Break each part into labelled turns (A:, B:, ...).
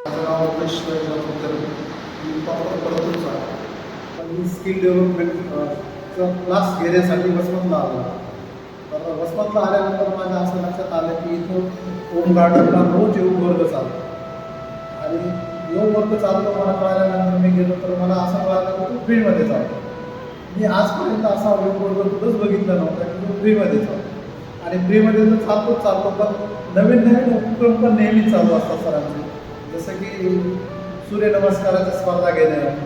A: माझं नाव उमेश मी प्रॉपर परतूरचा आहे. पण मी स्किल डेव्हलपमेंटचा क्लास घेण्यासाठी वसमतला आलो. तर वसमतला आल्यानंतर माझ्या असं लक्षात आलं की इथं होम गार्डनला रोज योग वर्ग चालतो आणि योग वर्ग चालतो मला कळाल्यानंतर मी गेलो तर मला असं कळालं की तो फ्रीमध्ये चालतो. मी आजपर्यंत असा योग वर्ग कुठंच बघितला नव्हता की तो फ्रीमध्ये चालतो. आणि फ्रीमध्ये तर चालतो पण नवीन नवीन उपक्रम पण नेहमी चालू असतात सरांचे. जसं की सूर्यनमस्काराच्या स्पर्धा घेणं,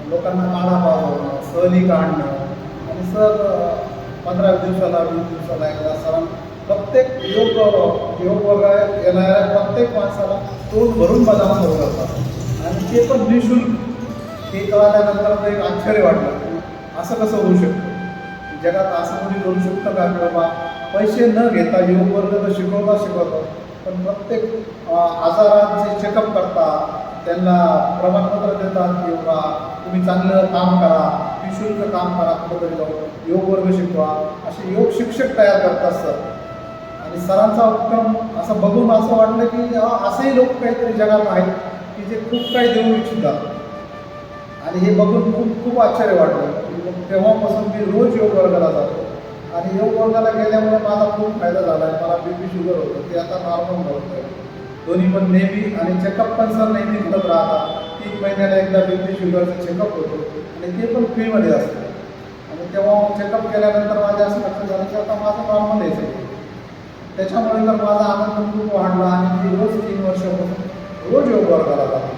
A: लोकांना काढा पावणं, सहली काढणं आणि सर 15 दिवसाला 20 दिवसाला एकदा सरांना प्रत्येक योग वर्ग येणाऱ्या प्रत्येक माणसाला तोंड भरून बजावून सुरू करतात आणि ते पण निःशुल्क. हे कळाल्यानंतर एक आश्चर्य वाटलं की असं कसं होऊ शकतं. जगात असं कोणी करू शकतं का की बाबा पैसे न घेता योग वर्ग तर शिकवतात पण प्रत्येक आजाराचे चेकअप करतात, त्यांना प्रमाणपत्र देतात की बाबा तुम्ही चांगलं काम करा, निःशुल्क काम करा, कुठंतरी जाऊन योग वर्ग शिकवा, असे योग शिक्षक तयार करतात सर. आणि सरांचा उपक्रम असं बघून असं वाटलं की असेही लोक काहीतरी जगात आहेत की जे खूप काही देऊ इच्छितात. आणि हे बघून खूप आश्चर्य वाटलं. तेव्हापासून मी रोज योग वर्गाला जातो आणि योग वर्गाला गेल्यामुळे माझा खूप फायदा झाला आहे. मला BP शुगर होतं, ते आता नॉर्मल होतं. दोन्ही पण नेहमी आणि चेकअप पण सर नेहमी करत राहतात. 3 महिन्याला एकदा BP शुगरचं चेकअप होतं आणि ते पण फ्रीमध्ये असतं. आणि तेव्हा चेकअप केल्यानंतर माझ्या असं लक्षात झालं की आता माझं नॉर्मल यायचं. त्याच्यामुळे तर माझा आनंद खूप वाढला आणि मी रोज 3 वर्षापासून रोज योग वर्गाला जातो.